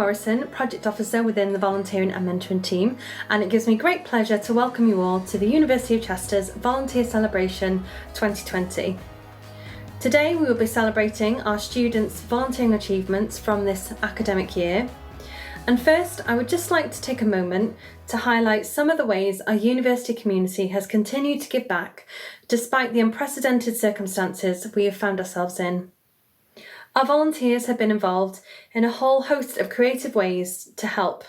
Morrison, Project Officer within the Volunteering and Mentoring team, and it gives me great pleasure to welcome you all to the University of Chester's Volunteer Celebration 2020. Today we will be celebrating our students' volunteering achievements from this academic year. And first, I would just like to take a moment to highlight some of the ways our university community has continued to give back despite the unprecedented circumstances we have found ourselves in. Our volunteers have been involved in a whole host of creative ways to help,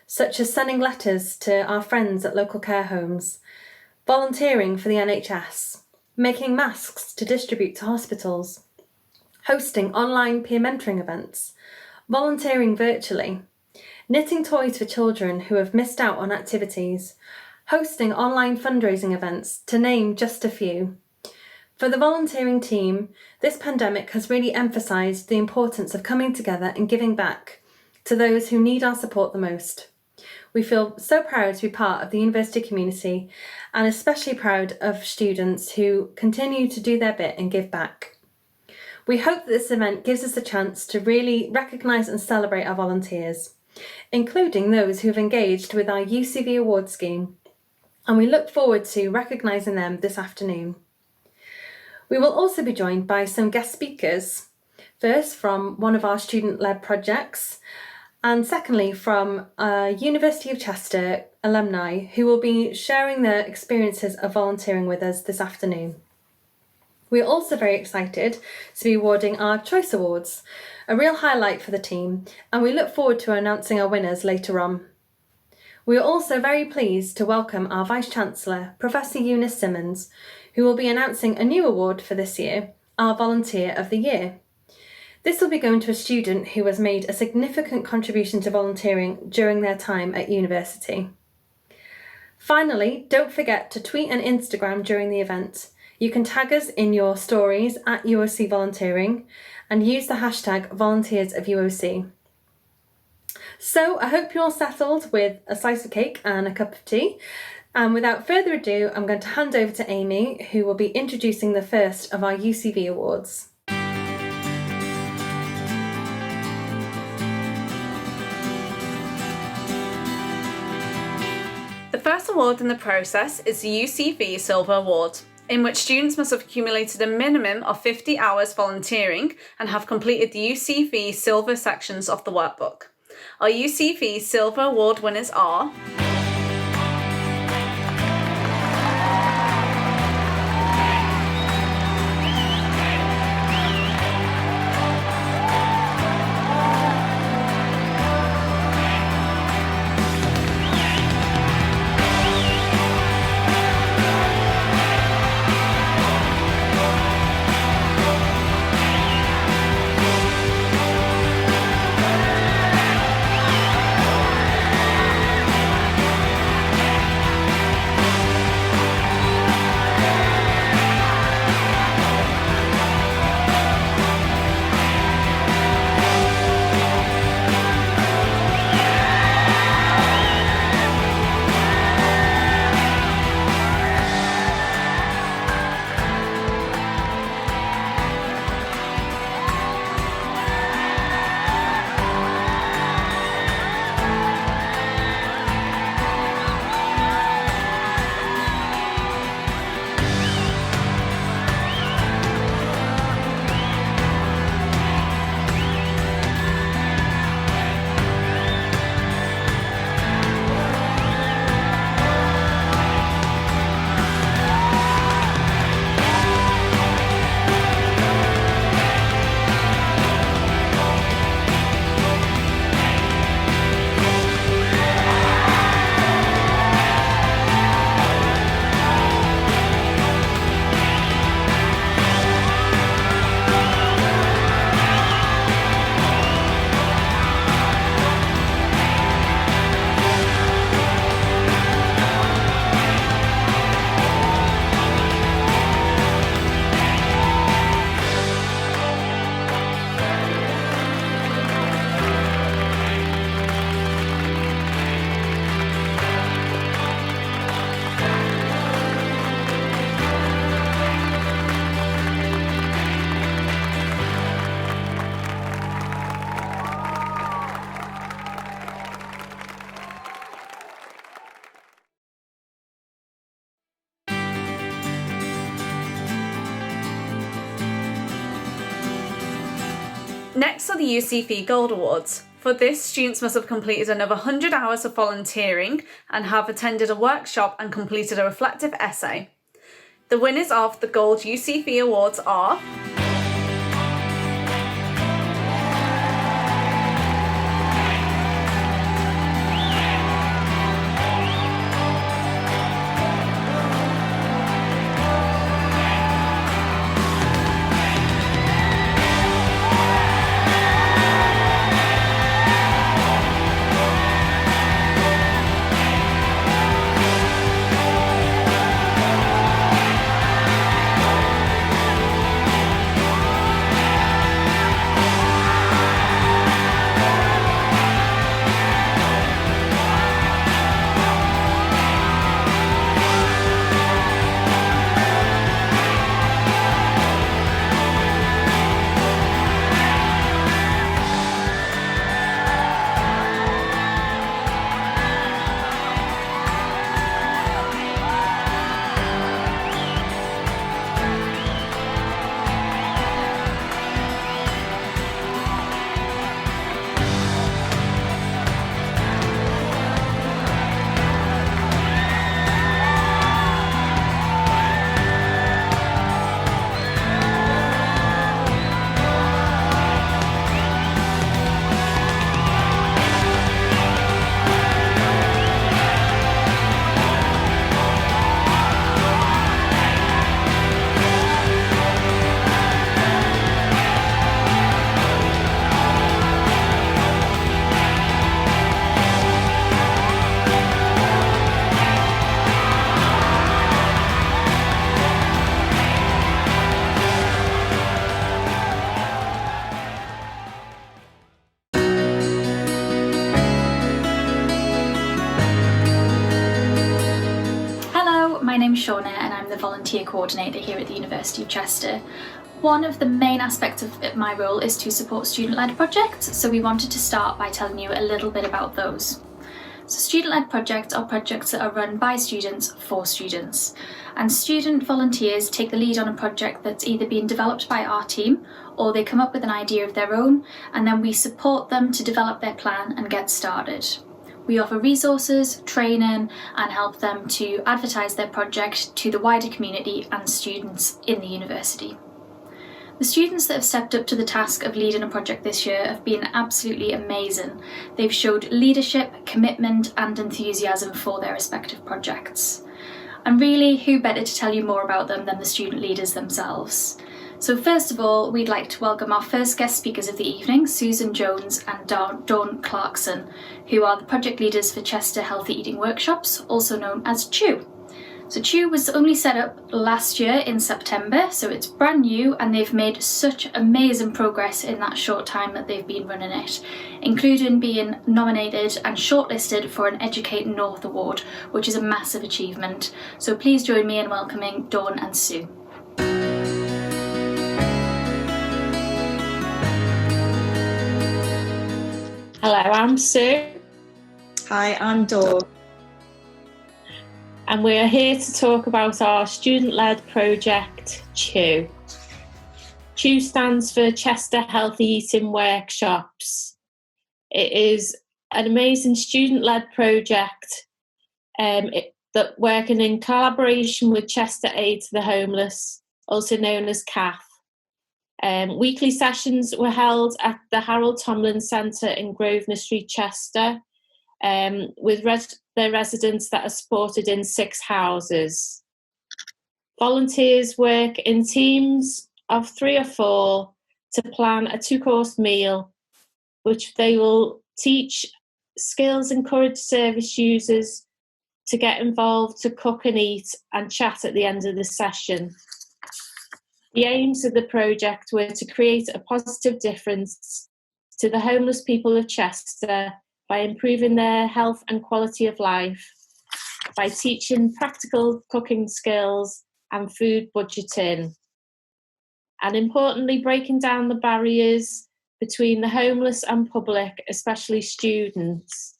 such as sending letters to our friends at local care homes, volunteering for the NHS, making masks to distribute to hospitals, hosting online peer mentoring events, volunteering virtually, knitting toys for children who have missed out on activities, hosting online fundraising events, to name just a few. For the volunteering team, this pandemic has really emphasised the importance of coming together and giving back to those who need our support the most. We feel so proud to be part of the university community and especially proud of students who continue to do their bit and give back. We hope that this event gives us a chance to really recognise and celebrate our volunteers, including those who have engaged with our UCV award scheme, and we look forward to recognising them this afternoon. We will also be joined by some guest speakers, first from one of our student-led projects, and secondly from University of Chester alumni who will be sharing their experiences of volunteering with us this afternoon. We are also very excited to be awarding our Choice Awards, a real highlight for the team, and we look forward to announcing our winners later on. We are also very pleased to welcome our Vice-Chancellor, Professor Eunice Simmons, who will be announcing a new award for this year, our Volunteer of the Year. This will be going to a student who has made a significant contribution to volunteering during their time at university. Finally, don't forget to tweet and Instagram during the event. You can tag us in your stories at UOC Volunteering and use the hashtag Volunteers of UOC. So I hope you're all settled with a slice of cake and a cup of tea. And without further ado, I'm going to hand over to Amy, who will be introducing the first of our UCV awards. The first award in the process is the UCV Silver Award, in which students must have accumulated a minimum of 50 hours volunteering and have completed the UCV Silver sections of the workbook. Our UCV Silver Award winners are Next are the UCFE Gold Awards. For this, students must have completed another 100 hours of volunteering and have attended a workshop and completed a reflective essay. The winners of the Gold UCFE Awards are My name's Shauna and I'm the volunteer coordinator here at the University of Chester. One of the main aspects of my role is to support student-led projects, so we wanted to start by telling you a little bit about those. So student-led projects are projects that are run by students for students, and student volunteers take the lead on a project that's either being developed by our team or they come up with an idea of their own, and then we support them to develop their plan and get started. We offer resources, training, and help them to advertise their project to the wider community and students in the university. The students that have stepped up to the task of leading a project this year have been absolutely amazing. They've showed leadership, commitment, and enthusiasm for their respective projects. And really, who better to tell you more about them than the student leaders themselves? So first of all, we'd like to welcome our first guest speakers of the evening, Susan Jones and Dawn Clarkson, who are the project leaders for Chester Healthy Eating Workshops, also known as CHEW. So CHEW was only set up last year in September, so it's brand new, and they've made such amazing progress in that short time that they've been running it, including being nominated and shortlisted for an Educate North Award, which is a massive achievement. So please join me in welcoming Dawn and Sue. Hello, I'm Sue. Hi, I'm Dawn. And we're here to talk about our student-led project, CHEW. CHEW stands for Chester Healthy Eating Workshops. It is an amazing student-led project that working in collaboration with Chester Aid to the Homeless, also known as CAF. Weekly sessions were held at the Harold Tomlin Centre in Grosvenor Street, Chester, with their residents that are supported in 6 houses. Volunteers work in teams of 3 or 4 to plan a 2-course meal, which they will teach skills, encourage service users to get involved, to cook and eat and chat at the end of the session. The aims of the project were to create a positive difference to the homeless people of Chester by improving their health and quality of life, by teaching practical cooking skills and food budgeting, and importantly, breaking down the barriers between the homeless and public, especially students.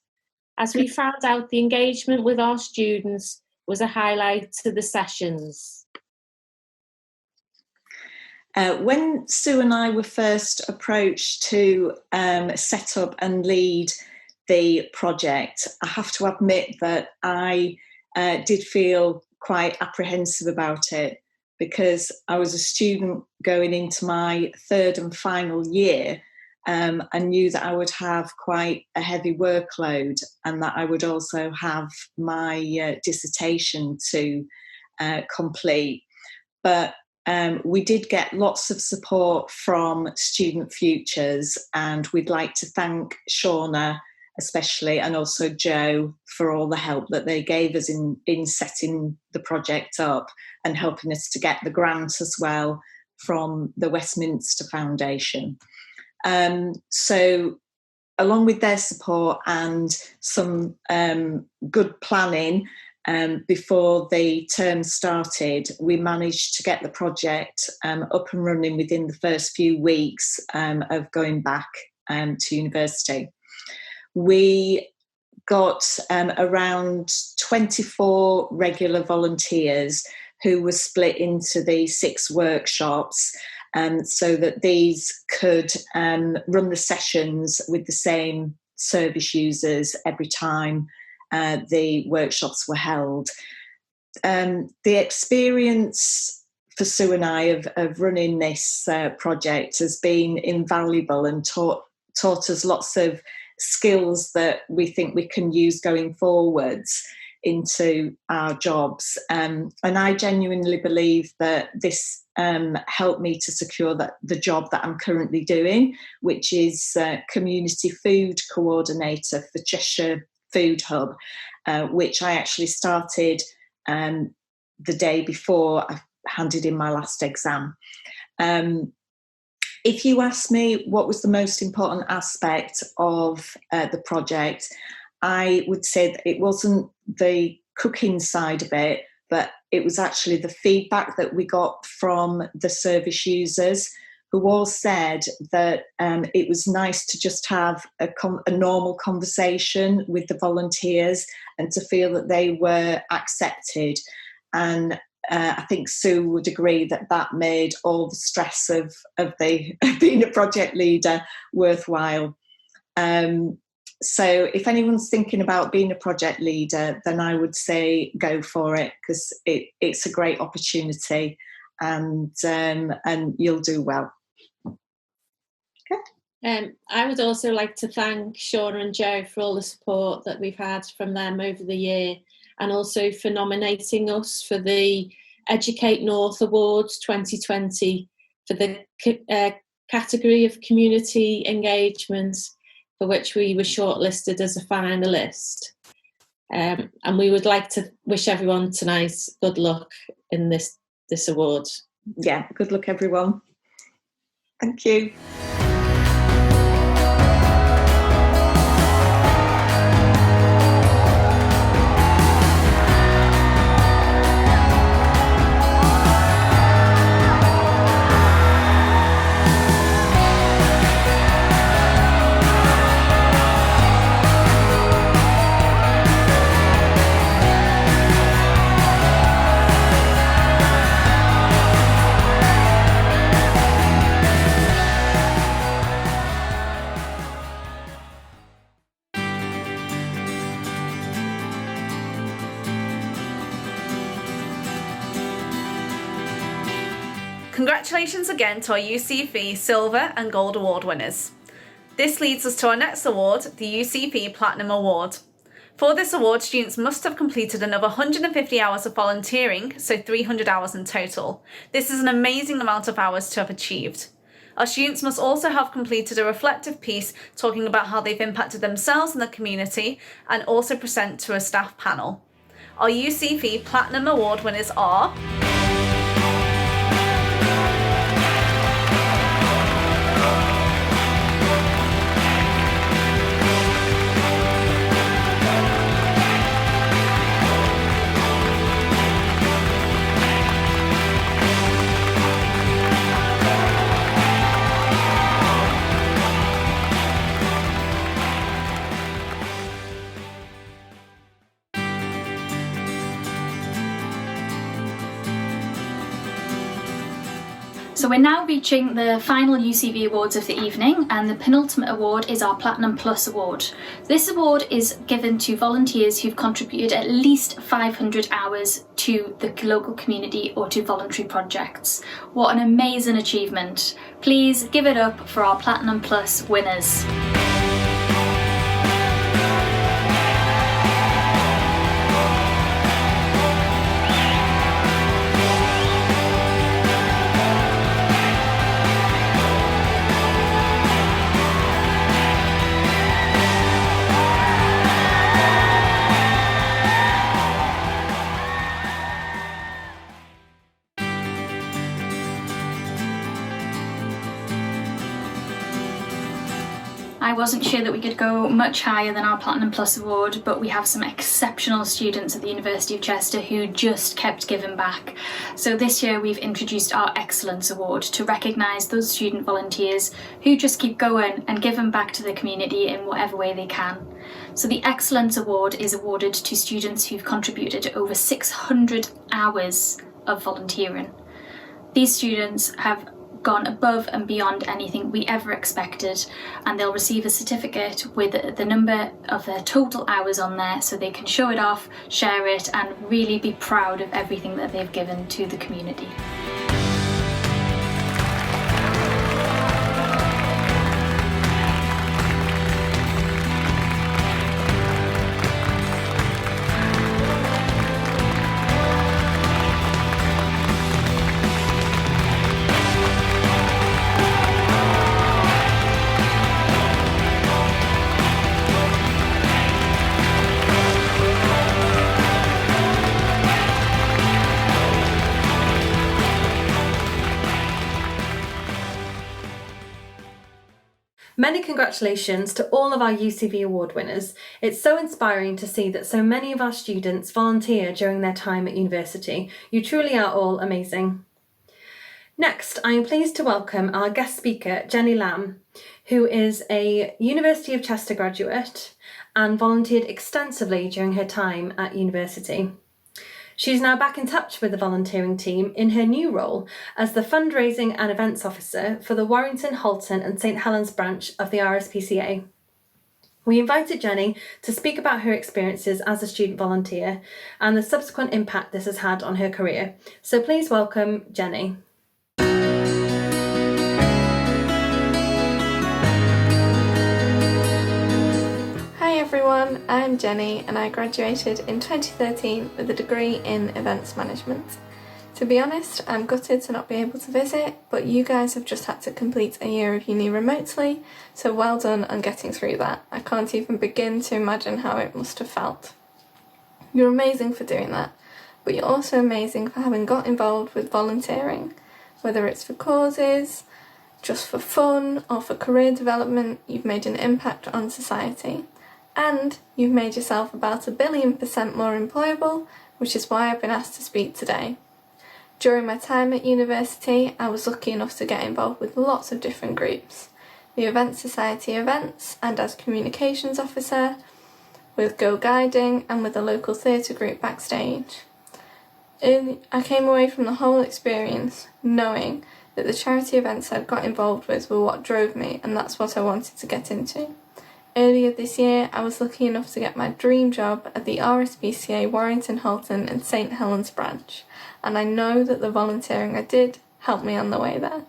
As we found out, the engagement with our students was a highlight to the sessions. When Sue and I were first approached to set up and lead the project, I have to admit that I did feel quite apprehensive about it, because I was a student going into my third and final year. I knew that I would have quite a heavy workload, and that I would also have my dissertation to complete. But we did get lots of support from Student Futures, and we'd like to thank Shauna especially, and also Joe, for all the help that they gave us in setting the project up and helping us to get the grant as well from the Westminster Foundation. So along with their support and some good planning, before the term started, we managed to get the project up and running within the first few weeks of going back to university. We got around 24 regular volunteers who were split into the 6 workshops, so that these could run the sessions with the same service users every time the workshops were held. The experience for Sue and I of running this project has been invaluable, and taught us lots of skills that we think we can use going forwards into our jobs. And I genuinely believe that this helped me to secure the job that I'm currently doing, which is Community Food Coordinator for Cheshire Food Hub, which I actually started the day before I handed in my last exam. If you ask me what was the most important aspect of the project, I would say that it wasn't the cooking side of it, but it was actually the feedback that we got from the service users, who all said that it was nice to just have a normal conversation with the volunteers and to feel that they were accepted. And I think Sue would agree that that made all the stress of being a project leader worthwhile. So if anyone's thinking about being a project leader, then I would say go for it, because it's a great opportunity, and you'll do well. Okay. I would also like to thank Shauna and Joe for all the support that we've had from them over the year, and also for nominating us for the Educate North Awards 2020 for the category of community engagement, for which we were shortlisted as a finalist. And we would like to wish everyone tonight good luck in this award. Yeah, good luck everyone. Thank you. Congratulations again to our UCFE Silver and Gold Award winners. This leads us to our next award, the UCFE Platinum Award. For this award, students must have completed another 150 hours of volunteering, so 300 hours in total. This is an amazing amount of hours to have achieved. Our students must also have completed a reflective piece talking about how they've impacted themselves and the community, and also present to a staff panel. Our UCFE Platinum Award winners are... So we're now reaching the final UCV awards of the evening, and the penultimate award is our Platinum Plus award. This award is given to volunteers who've contributed at least 500 hours to the local community or to voluntary projects. What an amazing achievement. Please give it up for our Platinum Plus winners. I wasn't sure that we could go much higher than our Platinum Plus award, but we have some exceptional students at the University of Chester who just kept giving back. So this year we've introduced our Excellence Award to recognise those student volunteers who just keep going and giving back to the community in whatever way they can. So the Excellence Award is awarded to students who've contributed over 600 hours of volunteering. These students have gone above and beyond anything we ever expected, and they'll receive a certificate with the number of their total hours on there so they can show it off, share it, and really be proud of everything that they've given to the community. Many congratulations to all of our UCV award winners. It's so inspiring to see that so many of our students volunteer during their time at university. You truly are all amazing. Next, I am pleased to welcome our guest speaker, Jenny Lamb, who is a University of Chester graduate and volunteered extensively during her time at university. She's now back in touch with the volunteering team in her new role as the Fundraising and Events Officer for the Warrington, Halton and St Helens branch of the RSPCA. We invited Jenny to speak about her experiences as a student volunteer and the subsequent impact this has had on her career. So please welcome Jenny. Hi everyone, I'm Jenny and I graduated in 2013 with a degree in events management. To be honest, I'm gutted to not be able to visit, but you guys have just had to complete a year of uni remotely, so well done on getting through that. I can't even begin to imagine how it must have felt. You're amazing for doing that, but you're also amazing for having got involved with volunteering, whether it's for causes, just for fun, or for career development. You've made an impact on society. And you've made yourself about 1 billion% more employable, which is why I've been asked to speak today. During my time at university, I was lucky enough to get involved with lots of different groups. The Event Society events, and as communications officer, with Go Guiding and with a local theatre group backstage. I came away from the whole experience knowing that the charity events I'd got involved with were what drove me, and that's what I wanted to get into. Earlier this year, I was lucky enough to get my dream job at the RSPCA Warrington, Halton and St Helens branch, and I know that the volunteering I did helped me on the way there.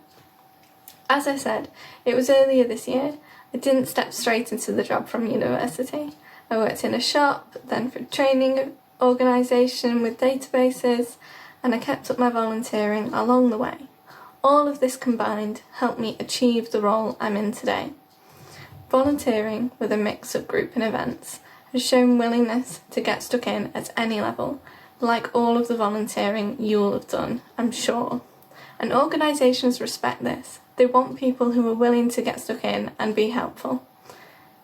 As I said, it was earlier this year. I didn't step straight into the job from university. I worked in a shop, then for a training organisation with databases, and I kept up my volunteering along the way. All of this combined helped me achieve the role I'm in today. Volunteering with a mix of group and events has shown willingness to get stuck in at any level, like all of the volunteering you'll have done, I'm sure. And organisations respect this. They want people who are willing to get stuck in and be helpful.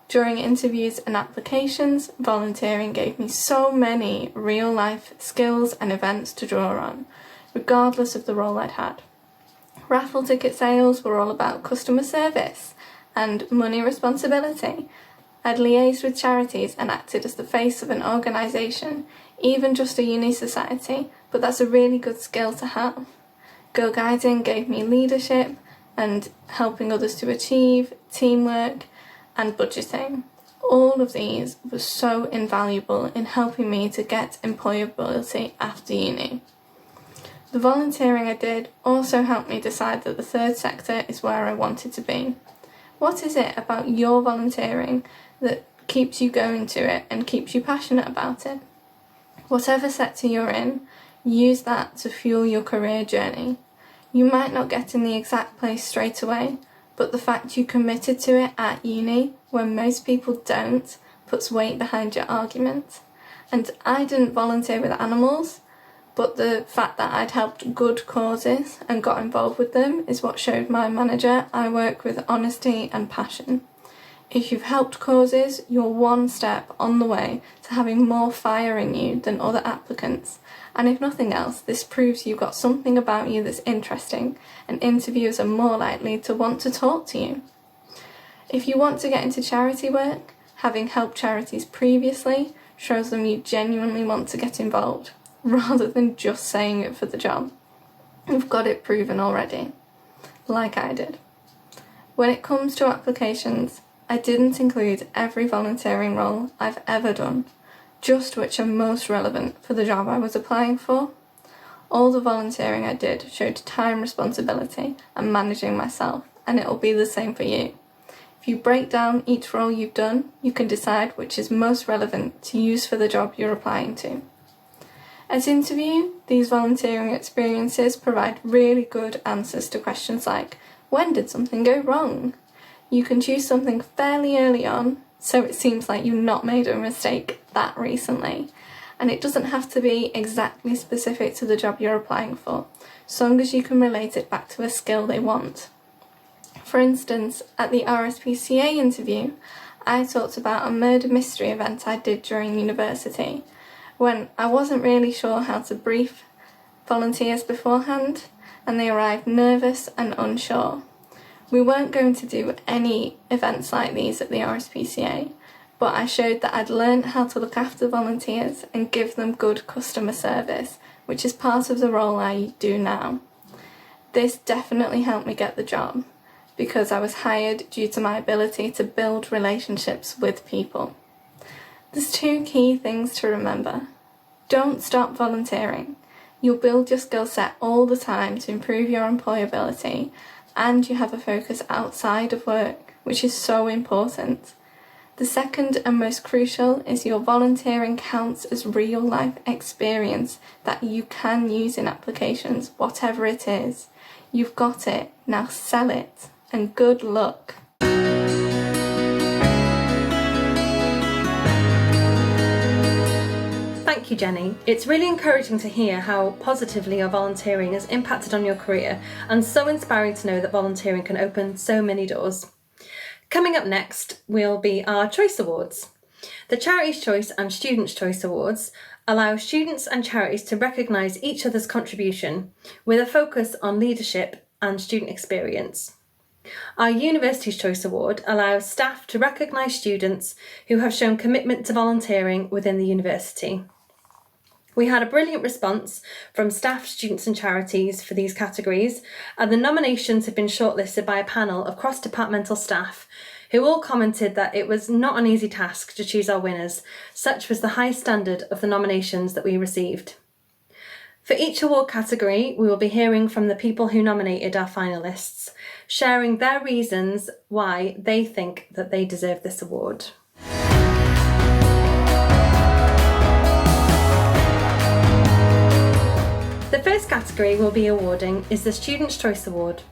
During interviews and applications, volunteering gave me so many real-life skills and events to draw on, regardless of the role I'd had. Raffle ticket sales were all about customer service and money responsibility. I'd liaised with charities and acted as the face of an organisation, even just a uni society, but that's a really good skill to have. Girl Guiding gave me leadership and helping others to achieve, teamwork and budgeting. All of these were so invaluable in helping me to get employability after uni. The volunteering I did also helped me decide that the third sector is where I wanted to be. What is it about your volunteering that keeps you going to it and keeps you passionate about it? Whatever sector you're in, use that to fuel your career journey. You might not get in the exact place straight away, but the fact you committed to it at uni, when most people don't, puts weight behind your argument. And I didn't volunteer with animals, but the fact that I'd helped good causes and got involved with them is what showed my manager I work with honesty and passion. If you've helped causes, you're one step on the way to having more fire in you than other applicants. And if nothing else, this proves you've got something about you that's interesting, and interviewers are more likely to want to talk to you. If you want to get into charity work, having helped charities previously shows them you genuinely want to get involved, rather than just saying it for the job. You've got it proven already, like I did. When it comes to applications, I didn't include every volunteering role I've ever done, just which are most relevant for the job I was applying for. All the volunteering I did showed time responsibility and managing myself, and it'll be the same for you. If you break down each role you've done, you can decide which is most relevant to use for the job you're applying to. At interview, these volunteering experiences provide really good answers to questions like, when did something go wrong? You can choose something fairly early on, so it seems like you've not made a mistake that recently. And it doesn't have to be exactly specific to the job you're applying for, so long as you can relate it back to a skill they want. For instance, at the RSPCA interview, I talked about a murder mystery event I did during university, when I wasn't really sure how to brief volunteers beforehand, and they arrived nervous and unsure. We weren't going to do any events like these at the RSPCA, but I showed that I'd learned how to look after volunteers and give them good customer service, which is part of the role I do now. This definitely helped me get the job, because I was hired due to my ability to build relationships with people. There's two key things to remember. Don't stop volunteering. You'll build your skill set all the time to improve your employability, and you have a focus outside of work, which is so important. The second and most crucial is your volunteering counts as real life experience that you can use in applications, whatever it is. You've got it, now sell it, and good luck. Thank you, Jenny. It's really encouraging to hear how positively your volunteering has impacted on your career, and so inspiring to know that volunteering can open so many doors. Coming up next will be our Choice Awards. The Charities' Choice and Students' Choice Awards allow students and charities to recognise each other's contribution with a focus on leadership and student experience. Our University's Choice Award allows staff to recognise students who have shown commitment to volunteering within the university. We had a brilliant response from staff, students and charities for these categories, and the nominations have been shortlisted by a panel of cross-departmental staff who all commented that it was not an easy task to choose our winners. Such was the high standard of the nominations that we received. For each award category, we will be hearing from the people who nominated our finalists, sharing their reasons why they think that they deserve this award. The first category we'll be awarding is the Students' Choice Award.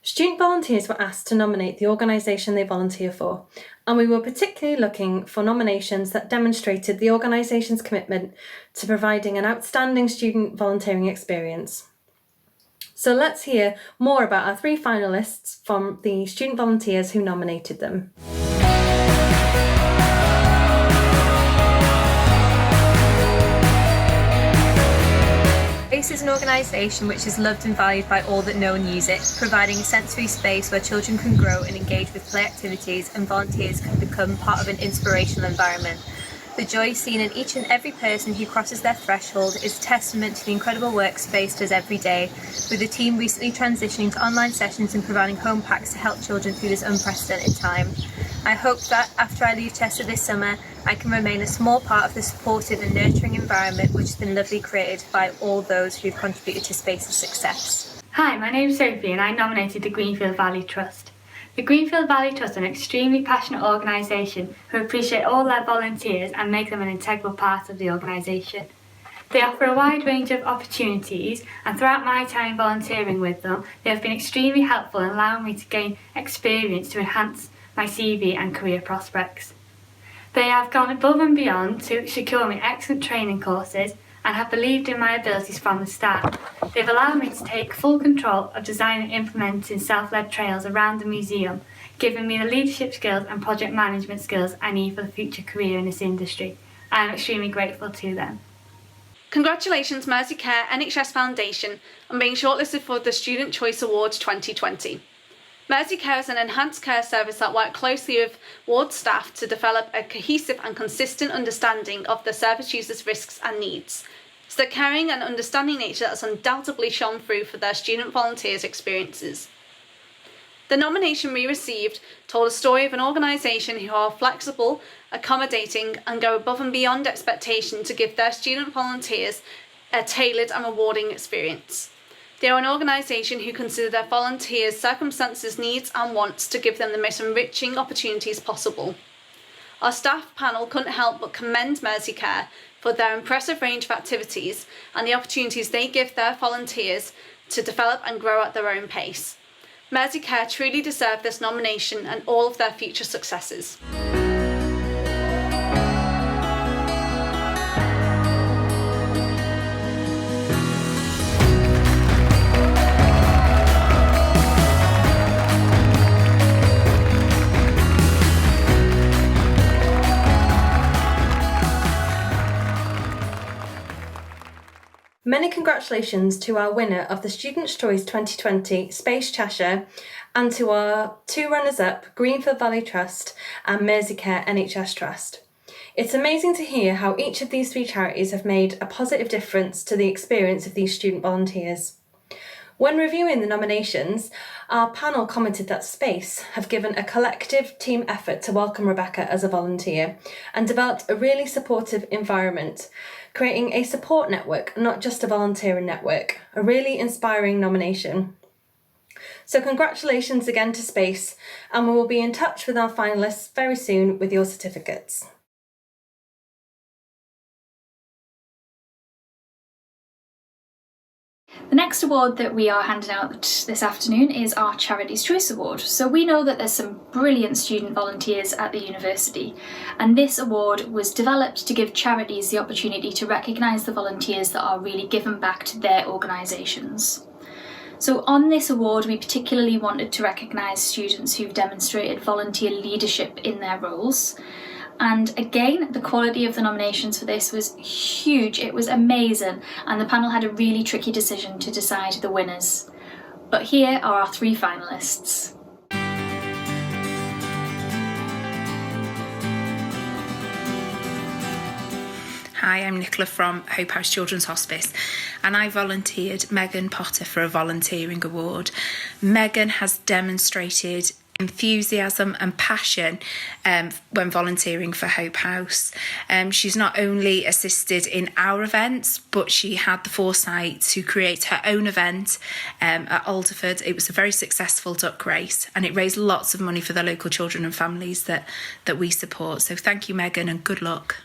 Student volunteers were asked to nominate the organisation they volunteer for, and we were particularly looking for nominations that demonstrated the organisation's commitment to providing an outstanding student volunteering experience. So let's hear more about our three finalists from the student volunteers who nominated them. Space is an organisation which is loved and valued by all that know and use it, providing a sensory space where children can grow and engage with play activities and volunteers can become part of an inspirational environment. The joy seen in each and every person who crosses their threshold is a testament to the incredible work Space does every day, with the team recently transitioning to online sessions and providing home packs to help children through this unprecedented time. I hope that after I leave Chester this summer, I can remain a small part of the supportive and nurturing environment which has been lovely created by all those who've contributed to Space's success. Hi, my name's Sophie and I nominated the Greenfield Valley Trust. The Greenfield Valley Trust are an extremely passionate organisation who appreciate all their volunteers and make them an integral part of the organisation. They offer a wide range of opportunities, and throughout my time volunteering with them, they have been extremely helpful in allowing me to gain experience to enhance my CV and career prospects. They have gone above and beyond to secure me excellent training courses and have believed in my abilities from the start. They've allowed me to take full control of designing and implementing self-led trails around the museum, giving me the leadership skills and project management skills I need for the future career in this industry. I am extremely grateful to them. Congratulations Merseycare NHS Foundation on being shortlisted for the Student Choice Award 2020. Merseycare is an enhanced care service that works closely with ward staff to develop a cohesive and consistent understanding of the service users' risks and needs. It's the caring and understanding nature that's undoubtedly shone through for their student volunteers' experiences. The nomination we received told a story of an organisation who are flexible, accommodating and go above and beyond expectation to give their student volunteers a tailored and rewarding experience. They are an organisation who consider their volunteers' circumstances, needs and wants to give them the most enriching opportunities possible. Our staff panel couldn't help but commend Merseycare for their impressive range of activities and the opportunities they give their volunteers to develop and grow at their own pace. Merseycare truly deserve this nomination and all of their future successes. Many congratulations to our winner of the Students' Choice 2020 Space Cheshire and to our two runners-up Greenfield Valley Trust and Merseycare NHS Trust. It's amazing to hear how each of these three charities have made a positive difference to the experience of these student volunteers. When reviewing the nominations, our panel commented that Space have given a collective team effort to welcome Rebecca as a volunteer and developed a really supportive environment, creating a support network, not just a volunteering network, a really inspiring nomination. So congratulations again to Space, and we will be in touch with our finalists very soon with your certificates. The next award that we are handing out this afternoon is our Charities Choice Award. So we know that there's some brilliant student volunteers at the university, and this award was developed to give charities the opportunity to recognise the volunteers that are really giving back to their organisations. So on this award, we particularly wanted to recognise students who've demonstrated volunteer leadership in their roles. And again, the quality of the nominations for this was huge. It was amazing, and the panel had a really tricky decision to decide the winners. But here are our three finalists. Hi, I'm Nicola from Hope House Children's Hospice, and I volunteered Megan Potter for a volunteering award. Megan has demonstrated enthusiasm and passion when volunteering for Hope House. She's not only assisted in our events, but she had the foresight to create her own event at Alderford. It was a very successful duck race, and it raised lots of money for the local children and families that we support. So thank you, Megan, and good luck.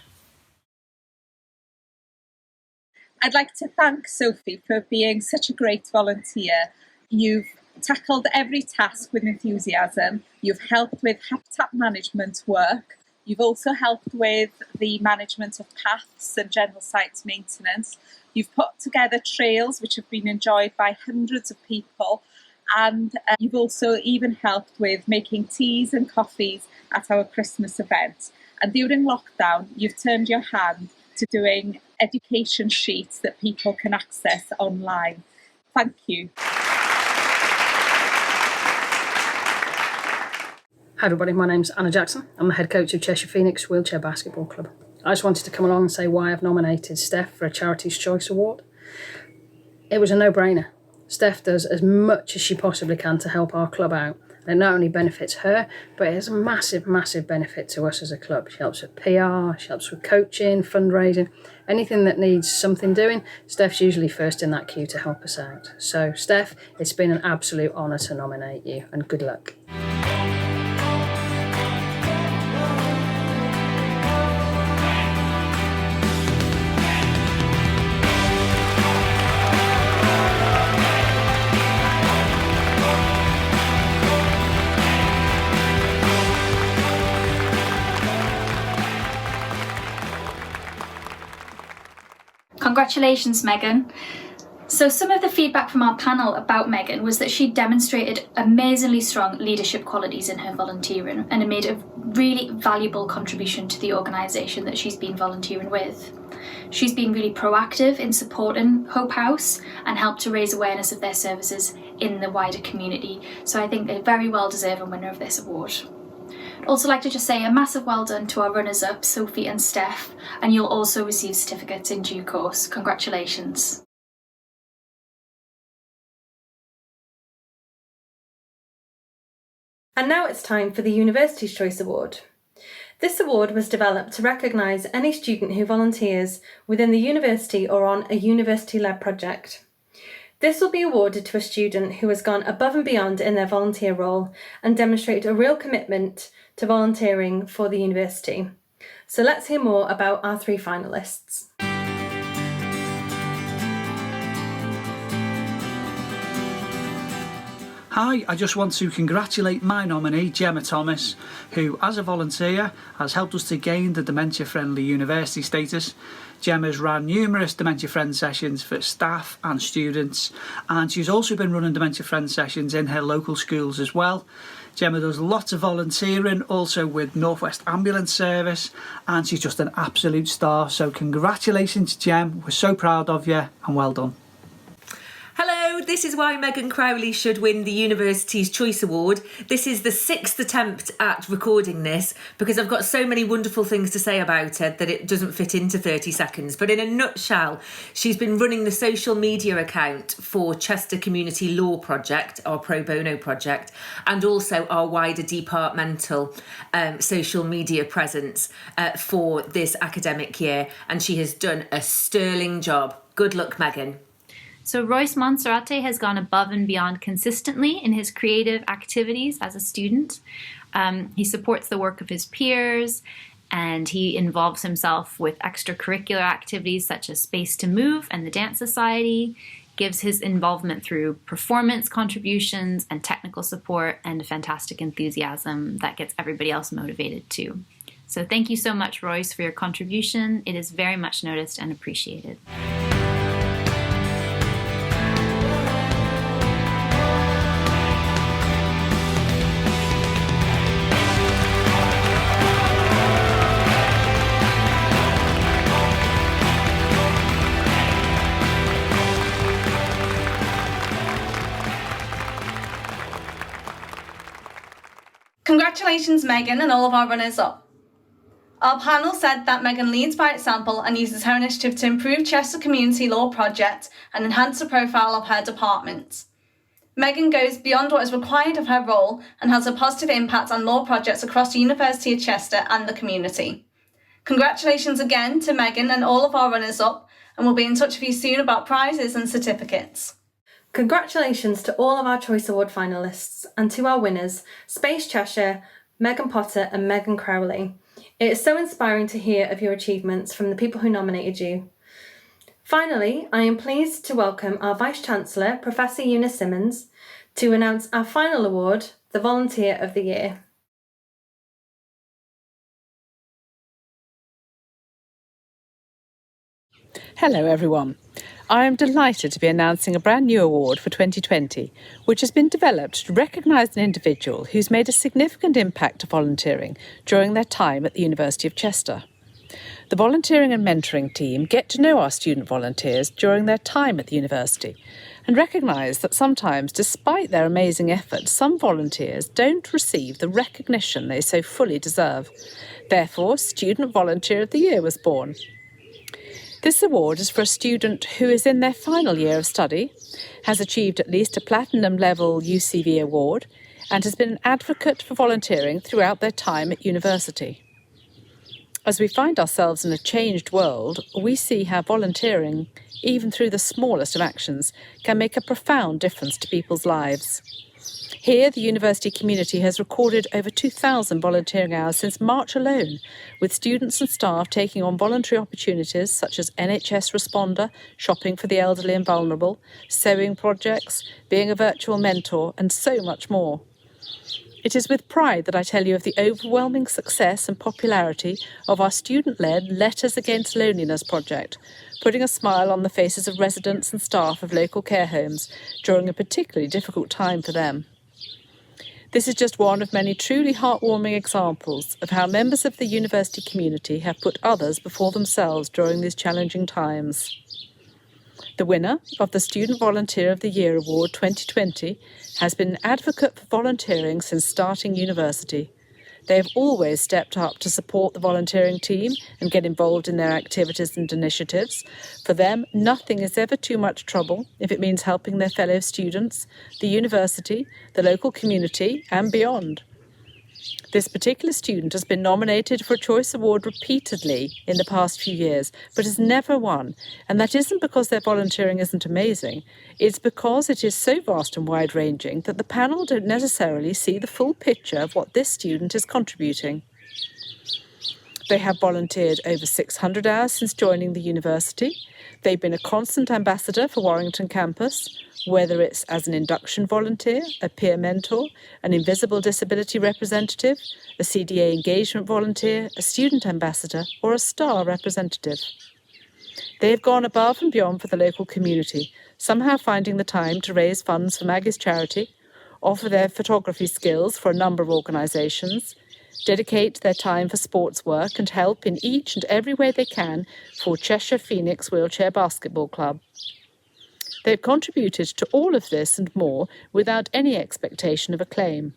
I'd like to thank Sophie for being such a great volunteer. You've tackled every task with enthusiasm. You've helped with habitat management work. You've also helped with the management of paths and general sites maintenance. You've put together trails which have been enjoyed by hundreds of people. And you've also even helped with making teas and coffees at our Christmas event. And during lockdown, you've turned your hand to doing education sheets that people can access online. Thank you. Hi everybody, my name's Anna Jackson. I'm the head coach of Cheshire Phoenix Wheelchair Basketball Club. I just wanted to come along and say why I've nominated Steph for a Charities Choice Award. It was a no-brainer. Steph does as much as she possibly can to help our club out. It not only benefits her, but it has a massive, massive benefit to us as a club. She helps with PR, she helps with coaching, fundraising, anything that needs something doing. Steph's usually first in that queue to help us out. So, Steph, it's been an absolute honour to nominate you, and good luck. Congratulations, Megan. So some of the feedback from our panel about Megan was that she demonstrated amazingly strong leadership qualities in her volunteering and made a really valuable contribution to the organisation that she's been volunteering with. She's been really proactive in supporting Hope House and helped to raise awareness of their services in the wider community. So I think they're very well deserving winner of this award. I'd also like to just say a massive well done to our runners-up, Sophie and Steph, and you'll also receive certificates in due course. Congratulations. And now it's time for the University's Choice Award. This award was developed to recognise any student who volunteers within the university or on a university-led project. This will be awarded to a student who has gone above and beyond in their volunteer role and demonstrated a real commitment to volunteering for the university. So let's hear more about our 3 finalists. Hi, I just want to congratulate my nominee, Gemma Thomas, who, as a volunteer, has helped us to gain the dementia-friendly university status. Gemma's ran numerous Dementia Friend sessions for staff and students, and she's also been running Dementia Friend sessions in her local schools as well. Gemma does lots of volunteering, also with North West Ambulance Service, and she's just an absolute star. So congratulations, Gem. We're so proud of you, and well done. Hello, this is why Megan Crowley should win the University's Choice Award. This is the 6th attempt at recording this because I've got so many wonderful things to say about her that it doesn't fit into 30 seconds. But in a nutshell, she's been running the social media account for Chester Community Law Project, our pro bono project, and also our wider departmental social media presence for this academic year. And she has done a sterling job. Good luck, Megan. So Royce Monserrate has gone above and beyond consistently in his creative activities as a student. He supports the work of his peers and he involves himself with extracurricular activities such as Space to Move and the Dance Society, gives his involvement through performance contributions and technical support and a fantastic enthusiasm that gets everybody else motivated too. So thank you so much, Royce, for your contribution. It is very much noticed and appreciated. Congratulations, Megan, and all of our runners-up. Our panel said that Megan leads by example and uses her initiative to improve Chester Community Law Project and enhance the profile of her department. Megan goes beyond what is required of her role and has a positive impact on law projects across the University of Chester and the community. Congratulations again to Megan and all of our runners-up, and we'll be in touch with you soon about prizes and certificates. Congratulations to all of our Choice Award finalists and to our winners, Space Cheshire, Megan Potter and Megan Crowley. It is so inspiring to hear of your achievements from the people who nominated you. Finally, I am pleased to welcome our Vice-Chancellor, Professor Eunice Simmons, to announce our final award, the Volunteer of the Year. Hello everyone. I am delighted to be announcing a brand new award for 2020, which has been developed to recognise an individual who's made a significant impact to volunteering during their time at the University of Chester. The volunteering and mentoring team get to know our student volunteers during their time at the university and recognise that sometimes, despite their amazing efforts, some volunteers don't receive the recognition they so fully deserve. Therefore, Student Volunteer of the Year was born. This award is for a student who is in their final year of study, has achieved at least a platinum level UCV award, and has been an advocate for volunteering throughout their time at university. As we find ourselves in a changed world, we see how volunteering, even through the smallest of actions, can make a profound difference to people's lives. Here, the university community has recorded over 2,000 volunteering hours since March alone, with students and staff taking on voluntary opportunities such as NHS Responder, shopping for the elderly and vulnerable, sewing projects, being a virtual mentor, and so much more. It is with pride that I tell you of the overwhelming success and popularity of our student-led Letters Against Loneliness project, putting a smile on the faces of residents and staff of local care homes during a particularly difficult time for them. This is just one of many truly heartwarming examples of how members of the university community have put others before themselves during these challenging times. The winner of the Student Volunteer of the Year Award 2020 has been an advocate for volunteering since starting university. They have always stepped up to support the volunteering team and get involved in their activities and initiatives. For them, nothing is ever too much trouble if it means helping their fellow students, the university, the local community, and beyond. This particular student has been nominated for a Choice Award repeatedly in the past few years, but has never won. And that isn't because their volunteering isn't amazing. It's because it is so vast and wide-ranging that the panel don't necessarily see the full picture of what this student is contributing. They have volunteered over 600 hours since joining the university. They've been a constant ambassador for Warrington campus, whether it's as an induction volunteer, a peer mentor, an invisible disability representative, a CDA engagement volunteer, a student ambassador, or a STAR representative. They have gone above and beyond for the local community, somehow finding the time to raise funds for Maggie's charity, offer their photography skills for a number of organisations, dedicate their time for sports work and help in each and every way they can for Cheshire Phoenix Wheelchair Basketball Club. They've contributed to all of this and more without any expectation of acclaim.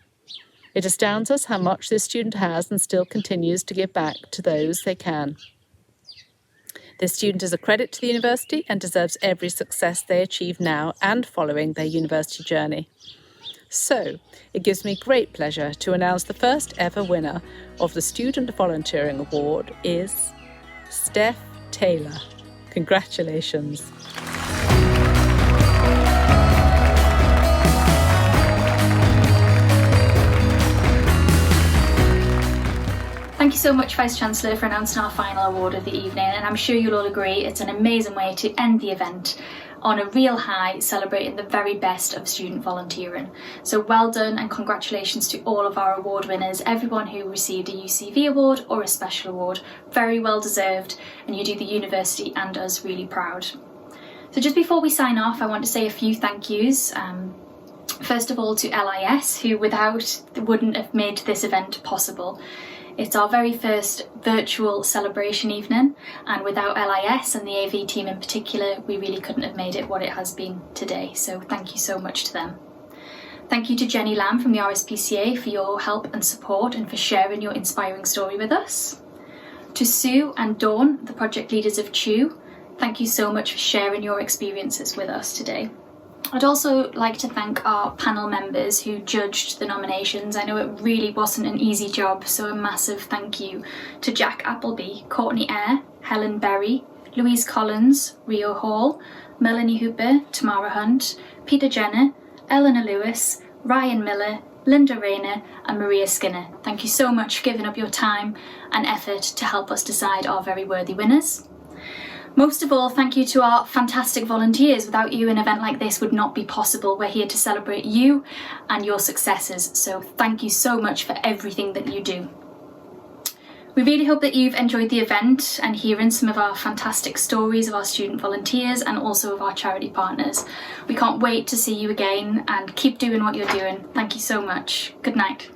It astounds us how much this student has and still continues to give back to those they can. This student is a credit to the university and deserves every success they achieve now and following their university journey. So, it gives me great pleasure to announce the first ever winner of the Student Volunteering Award is Steph Taylor. Congratulations. Thank you so much, Vice-Chancellor, for announcing our final award of the evening, and I'm sure you'll all agree it's an amazing way to end the event on a real high, celebrating the very best of student volunteering. So well done and congratulations to all of our award winners, everyone who received a UCV award or a special award. Very well deserved, and you do the university and us really proud. So just before we sign off, I want to say a few thank yous. First of all to LIS, who wouldn't have made this event possible. It's our very first virtual celebration evening, and without LIS and the AV team in particular, we really couldn't have made it what it has been today, so thank you so much to them. Thank you to Jenny Lamb from the RSPCA for your help and support and for sharing your inspiring story with us. To Sue and Dawn, the project leaders of CHEW, thank you so much for sharing your experiences with us today. I'd also like to thank our panel members who judged the nominations. I know it really wasn't an easy job, so a massive thank you to Jack Appleby, Courtney Eyre, Helen Berry, Louise Collins, Rio Hall, Melanie Hooper, Tamara Hunt, Peter Jenner, Eleanor Lewis, Ryan Miller, Linda Rayner and Maria Skinner. Thank you so much for giving up your time and effort to help us decide our very worthy winners. Most of all, thank you to our fantastic volunteers. Without you, an event like this would not be possible. We're here to celebrate you and your successes, so thank you so much for everything that you do. We really hope that you've enjoyed the event and hearing some of our fantastic stories of our student volunteers and also of our charity partners. We can't wait to see you again and keep doing what you're doing. Thank you so much. Good night.